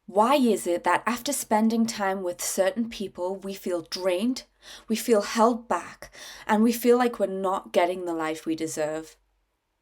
Why is it that after spending time with certain people, we feel drained, we feel held back, and we feel like we're not getting the life we deserve?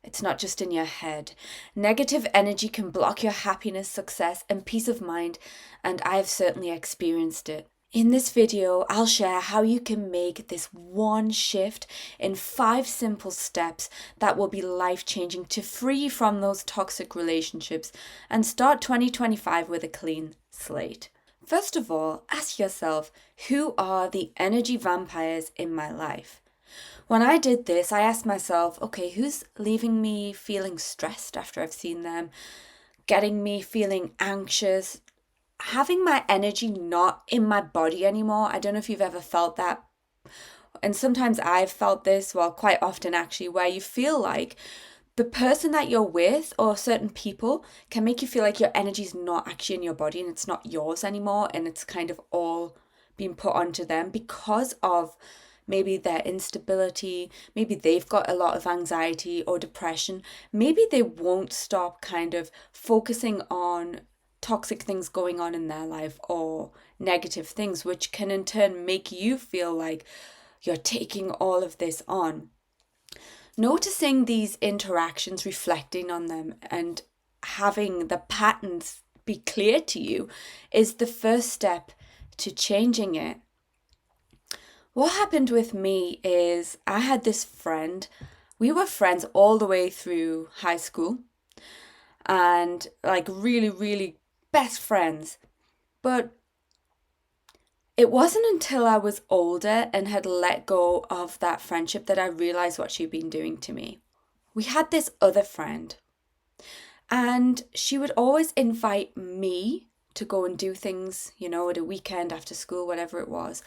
It's not just in your head. Negative energy can block your happiness, success, and peace of mind, and I have certainly experienced it. In this video, I'll share how you can make this one shift in 5 simple steps that will be life changing to free you from those toxic relationships and start 2025 with a clean slate. First of all, ask yourself, who are the energy vampires in my life? When I did this, I asked myself, okay, who's leaving me feeling stressed after I've seen them, getting me feeling anxious, having my energy not in my body anymore? I don't know if you've ever felt that. And sometimes I've felt this, well, quite often actually, where you feel like the person that you're with or certain people can make you feel like your energy is not actually in your body and it's not yours anymore. And it's kind of all being put onto them because of maybe their instability, maybe they've got a lot of anxiety or depression, maybe they won't stop kind of focusing on toxic things going on in their life or negative things, which can in turn make you feel like you're taking all of this on. Noticing these interactions, reflecting on them, and having the patterns be clear to you is the first step to changing it. What happened with me is I had this friend. We were friends all the way through high school and like really, really best friends. But it wasn't until I was older and had let go of that friendship that I realized what she'd been doing to me. We had this other friend, and she would always invite me to go and do things, at a weekend after school, whatever it was,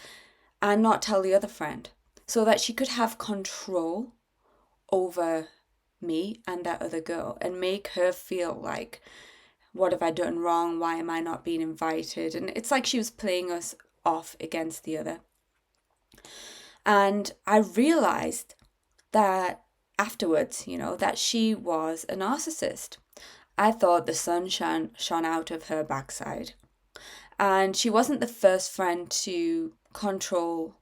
and not tell the other friend so that she could have control over me and that other girl and make her feel like, what have I done wrong? Why am I not being invited? And it's like she was playing us off against the other. And I realized that afterwards, that she was a narcissist. I thought the sun shone out of her backside. And she wasn't the first friend to control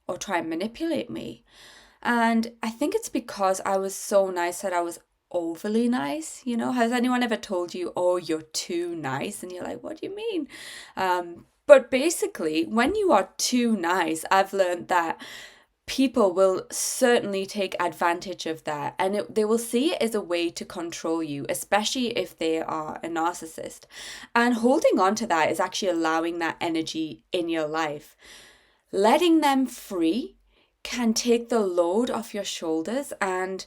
or try and manipulate me. And I think it's because I was so nice that I was overly nice. Has anyone ever told you, oh, you're too nice? And you're like, what do you mean? But basically, when you are too nice, I've learned that people will certainly take advantage of that, and they will see it as a way to control you, especially if they are a narcissist. And holding on to that is actually allowing that energy in your life. Letting them free can take the load off your shoulders, and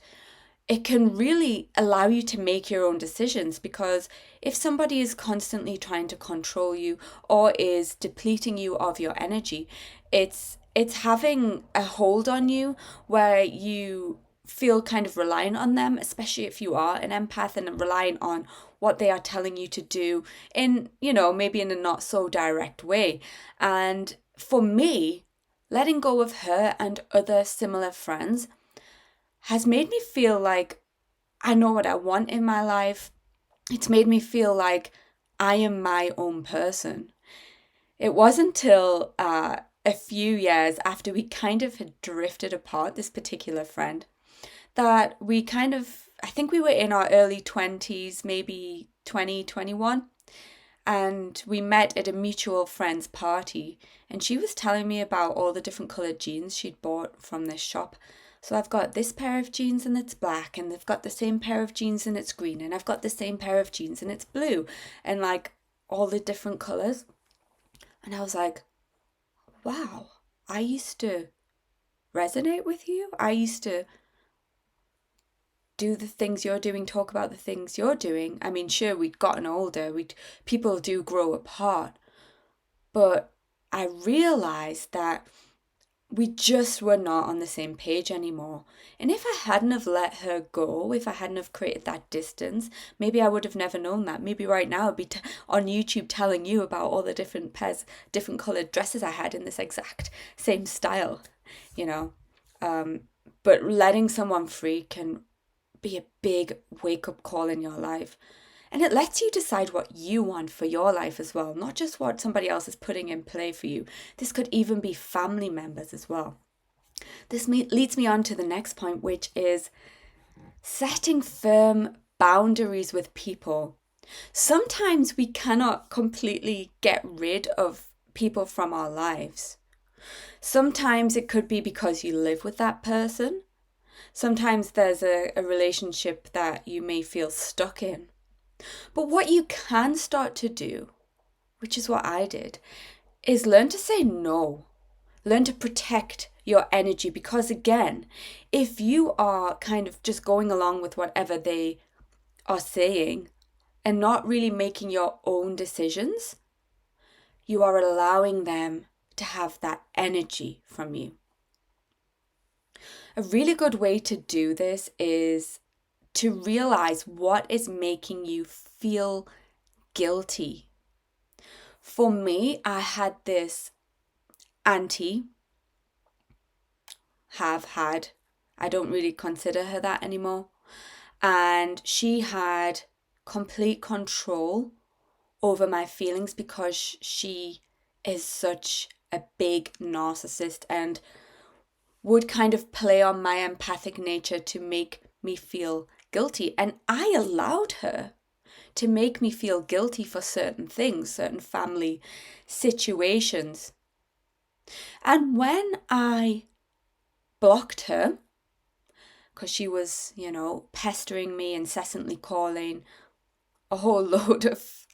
it can really allow you to make your own decisions, because if somebody is constantly trying to control you or is depleting you of your energy, it's having a hold on you where you feel kind of reliant on them, especially if you are an empath, and relying on what they are telling you to do in, maybe in a not so direct way. And for me, letting go of her and other similar friends has made me feel like I know what I want in my life. It's made me feel like I am my own person. It wasn't until a few years after we kind of had drifted apart, this particular friend, that we kind of, I think we were in our early 20s, maybe 2021, and we met at a mutual friend's party, and she was telling me about all the different coloured jeans she'd bought from this shop. So I've got this pair of jeans and it's black, and they've got the same pair of jeans and it's green, and I've got the same pair of jeans and it's blue, and like all the different colours. And I was like, wow, I used to resonate with you. I used to do the things you're doing, talk about the things you're doing. I mean, sure, we'd gotten older, people do grow apart, but I realized that we just were not on the same page anymore. And if I hadn't have let her go, if I hadn't have created that distance, maybe I would have never known that. Maybe right now I'd be on YouTube telling you about all the different pairs, different coloured dresses I had in this exact same style, you know. But letting someone free can be a big wake-up call in your life. And it lets you decide what you want for your life as well, not just what somebody else is putting in play for you. This could even be family members as well. This leads me on to the next point, which is setting firm boundaries with people. Sometimes we cannot completely get rid of people from our lives. Sometimes it could be because you live with that person. Sometimes there's a relationship that you may feel stuck in. But what you can start to do, which is what I did, is learn to say no. Learn to protect your energy, because again, if you are kind of just going along with whatever they are saying and not really making your own decisions, you are allowing them to have that energy from you. A really good way to do this is to realize what is making you feel guilty. For me, I had this auntie, I don't really consider her that anymore, and she had complete control over my feelings because she is such a big narcissist and would kind of play on my empathic nature to make me feel guilty. And I allowed her to make me feel guilty for certain things, certain family situations. And when I blocked her, because she was, pestering me, incessantly calling, a whole load of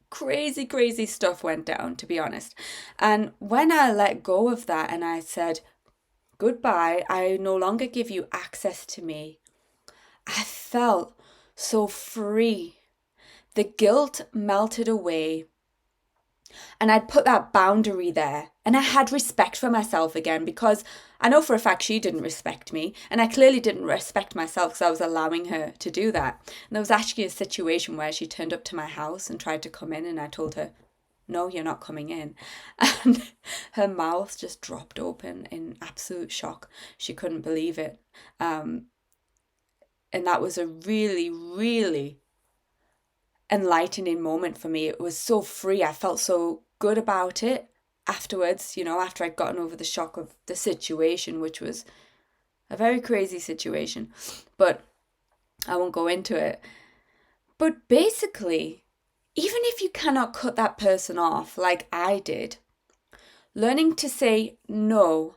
crazy stuff went down, to be honest. And when I let go of that and I said, goodbye, I no longer give you access to me, I felt so free. The guilt melted away. And I'd put that boundary there. And I had respect for myself again, because I know for a fact she didn't respect me. And I clearly didn't respect myself because I was allowing her to do that. And there was actually a situation where she turned up to my house and tried to come in, and I told her, no, you're not coming in. And her mouth just dropped open in absolute shock. She couldn't believe it. And that was a really, really enlightening moment for me. It was so free. I felt so good about it afterwards, after I'd gotten over the shock of the situation, which was a very crazy situation. But I won't go into it. But basically, even if you cannot cut that person off like I did, learning to say, no,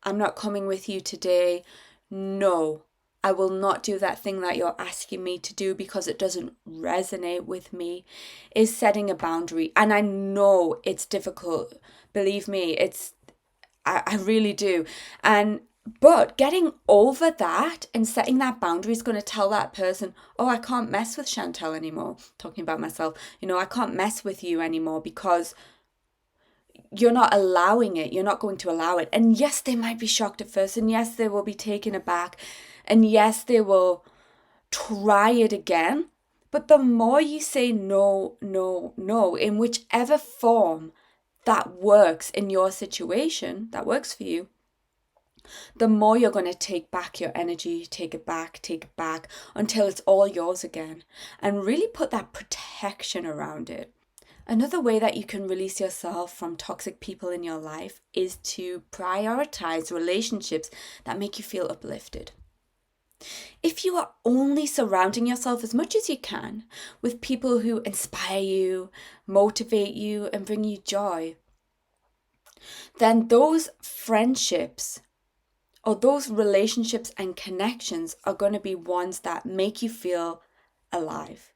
I'm not coming with you today. No, I will not do that thing that you're asking me to do because it doesn't resonate with me, is setting a boundary. And I know it's difficult. Believe me, I really do. But getting over that and setting that boundary is going to tell that person, oh, I can't mess with Chantel anymore. Talking about myself, I can't mess with you anymore because you're not allowing it. You're not going to allow it. And yes, they might be shocked at first. And yes, they will be taken aback. And yes, they will try it again. But the more you say no, no, no, in whichever form that works in your situation, that works for you, the more you're going to take back your energy, take it back, until it's all yours again. And really put that protection around it. Another way that you can release yourself from toxic people in your life is to prioritize relationships that make you feel uplifted. If you are only surrounding yourself as much as you can with people who inspire you, motivate you, and bring you joy, then those friendships or those relationships and connections are going to be ones that make you feel alive.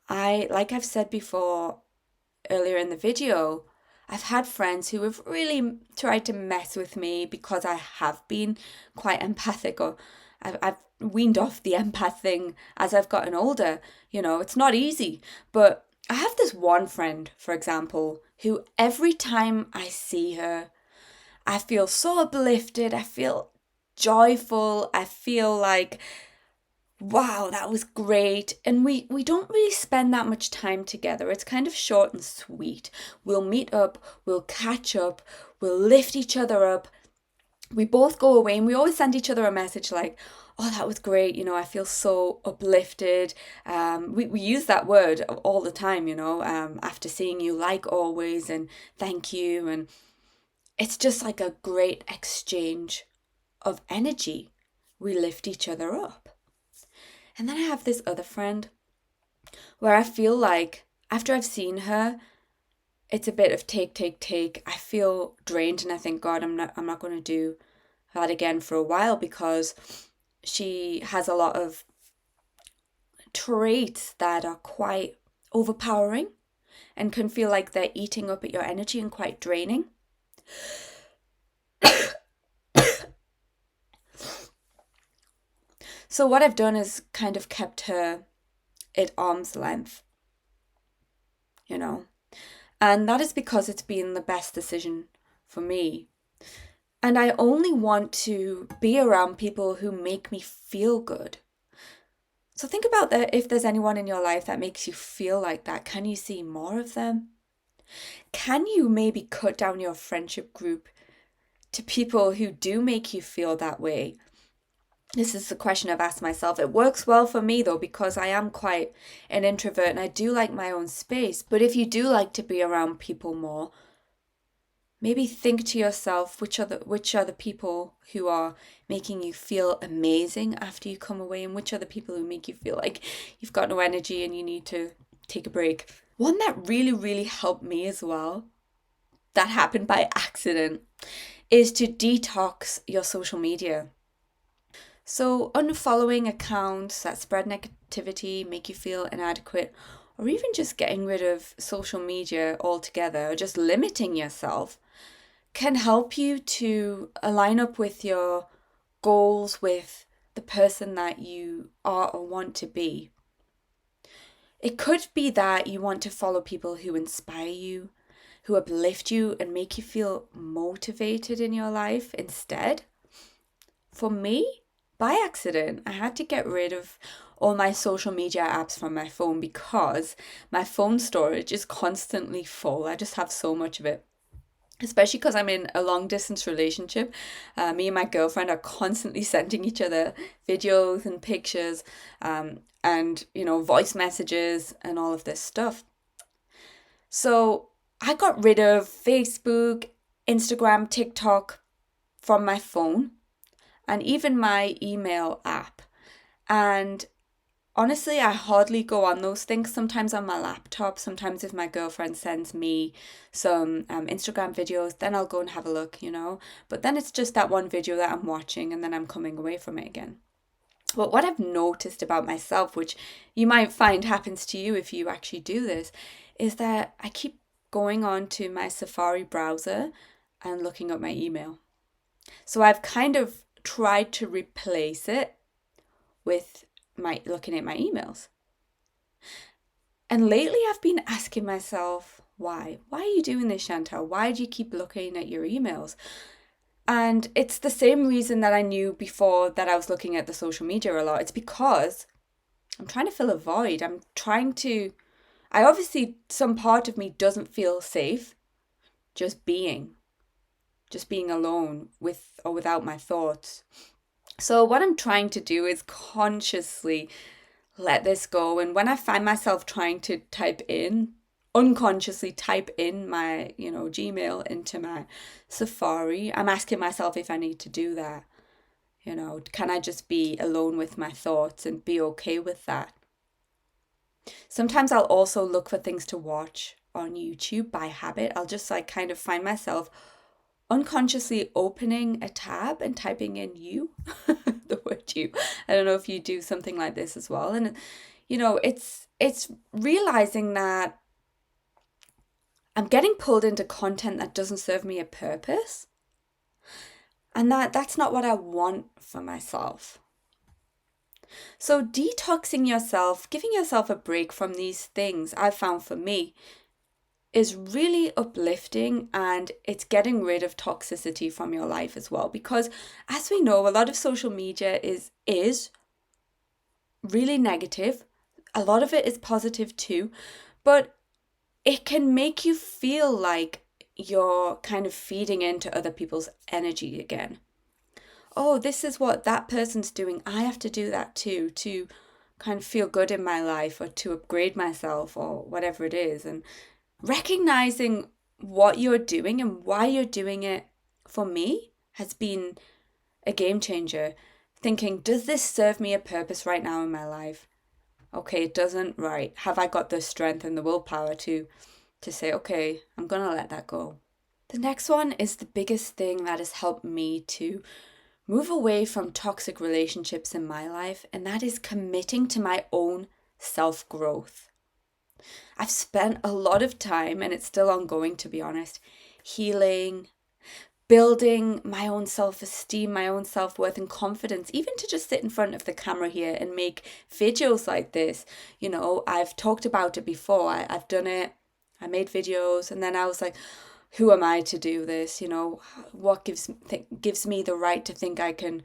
Like I've said before earlier in the video, I've had friends who have really tried to mess with me because I have been quite empathic, or I've weaned off the empath thing as I've gotten older. It's not easy. But I have this one friend, for example, who every time I see her, I feel so uplifted. I feel joyful. I feel like, wow, that was great. And we don't really spend that much time together. It's kind of short and sweet. We'll meet up, we'll catch up, we'll lift each other up. We both go away and we always send each other a message like, oh, that was great, I feel so uplifted. We use that word all the time, after seeing you, like always, and thank you. And it's just like a great exchange of energy. We lift each other up. And then I have this other friend where I feel like after I've seen her, it's a bit of take, take, take. I feel drained and I think, God, I'm not going to do that again for a while, because she has a lot of traits that are quite overpowering and can feel like they're eating up at your energy and quite draining. So what I've done is kind of kept her at arm's length, you know. And that is because it's been the best decision for me. And I only want to be around people who make me feel good. So think about that. If there's anyone in your life that makes you feel like that, can you see more of them? Can you maybe cut down your friendship group to people who do make you feel that way? This is the question I've asked myself. It works well for me though, because I am quite an introvert and I do like my own space. But if you do like to be around people more, maybe think to yourself, which are the people who are making you feel amazing after you come away, and which are the people who make you feel like you've got no energy and you need to take a break. One that really, really helped me as well, that happened by accident, is to detox your social media. So unfollowing accounts that spread negativity, make you feel inadequate, or even just getting rid of social media altogether, or just limiting yourself, can help you to align up with your goals, with the person that you are or want to be. It could be that you want to follow people who inspire you, who uplift you and make you feel motivated in your life instead. For me, by accident, I had to get rid of all my social media apps from my phone because my phone storage is constantly full. I just have so much of it. Especially because I'm in a long distance relationship. Me and my girlfriend are constantly sending each other videos and pictures, and voice messages and all of this stuff. So I got rid of Facebook, Instagram, TikTok from my phone, and even my email app. And honestly, I hardly go on those things. Sometimes on my laptop, sometimes if my girlfriend sends me some Instagram videos, then I'll go and have a look, But then it's just that one video that I'm watching and then I'm coming away from it again. But what I've noticed about myself, which you might find happens to you if you actually do this, is that I keep going on to my Safari browser and looking up my email. So I've kind of tried to replace it with looking at my emails. And lately I've been asking myself, why? Why are you doing this, Chantal? Why do you keep looking at your emails? And it's the same reason that I knew before that I was looking at the social media a lot. It's because I'm trying to fill a void. Some part of me doesn't feel safe just being alone with or without my thoughts. So what I'm trying to do is consciously let this go. And when I find myself trying to unconsciously type in my, Gmail into my Safari, I'm asking myself if I need to do that. Can I just be alone with my thoughts and be okay with that? Sometimes I'll also look for things to watch on YouTube by habit. I'll just kind of find myself unconsciously opening a tab and typing in you, the word you. I don't know if you do something like this as well. And, it's realizing that I'm getting pulled into content that doesn't serve me a purpose. And that's not what I want for myself. So detoxing yourself, giving yourself a break from these things, I've found for me, is really uplifting, and it's getting rid of toxicity from your life as well. Because as we know, a lot of social media is really negative. A lot of it is positive too, but it can make you feel like you're kind of feeding into other people's energy again. oh, this is what that person's doing. I have to do that too to kind of feel good in my life or to upgrade myself or whatever it is. And recognizing what you're doing and why you're doing it for me has been a game changer. Thinking, does this serve me a purpose right now in my life? Okay, it doesn't, right. Have I got the strength and the willpower to say, okay, I'm gonna let that go? The next one is the biggest thing that has helped me to move away from toxic relationships in my life, and that is committing to my own self growth. I've spent a lot of time, and it's still ongoing to be honest, healing, building my own self-esteem, my own self-worth and confidence, even to just sit in front of the camera here and make videos like this. You know, I've talked about it before. I've done it. I made videos, and then I was like, who am I to do this? You know, what gives me the right to think I can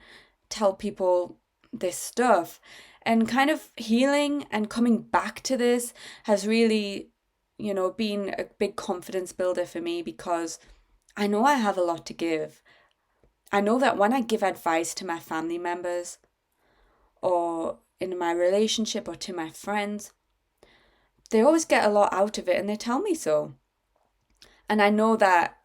tell people this stuff? And kind of healing and coming back to this has really, been a big confidence builder for me, because I know I have a lot to give. I know that when I give advice to my family members or in my relationship or to my friends, they always get a lot out of it and they tell me so. And I know that,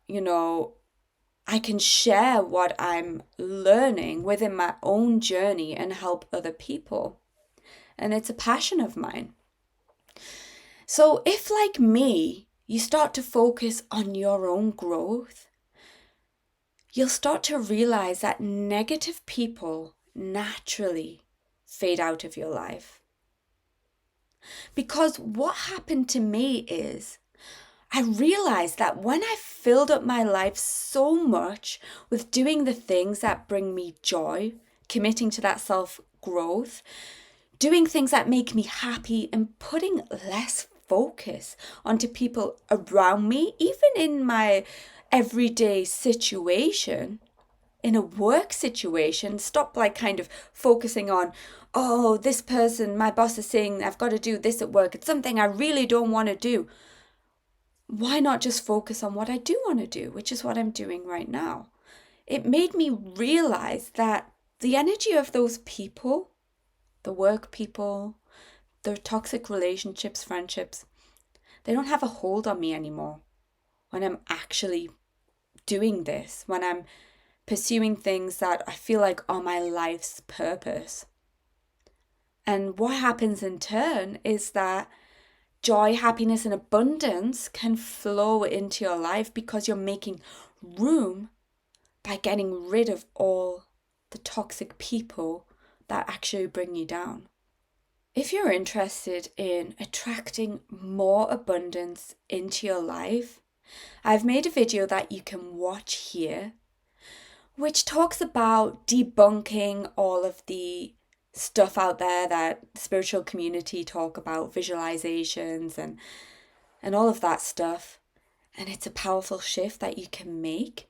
I can share what I'm learning within my own journey and help other people. And it's a passion of mine. So if, like me, you start to focus on your own growth, you'll start to realize that negative people naturally fade out of your life. Because what happened to me is I realized that when I filled up my life so much with doing the things that bring me joy, committing to that self-growth, doing things that make me happy, and putting less focus onto people around me, even in my everyday situation, in a work situation, stop kind of focusing on, oh, this person, my boss is saying I've got to do this at work. It's something I really don't want to do. Why not just focus on what I do want to do, which is what I'm doing right now? It made me realize that the energy of those people, the work people, the toxic relationships, friendships, they don't have a hold on me anymore when I'm actually doing this, when I'm pursuing things that I feel like are my life's purpose. And what happens in turn is that joy, happiness, and abundance can flow into your life because you're making room by getting rid of all the toxic people that actually bring you down. If you're interested in attracting more abundance into your life, I've made a video that you can watch here, which talks about debunking all of the stuff out there that the spiritual community talk about, visualizations and all of that stuff. And it's a powerful shift that you can make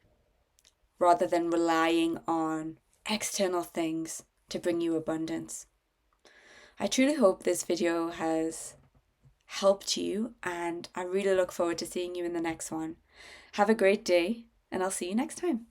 rather than relying on external things to bring you abundance. I truly hope this video has helped you, and I really look forward to seeing you in the next one. Have a great day, and I'll see you next time.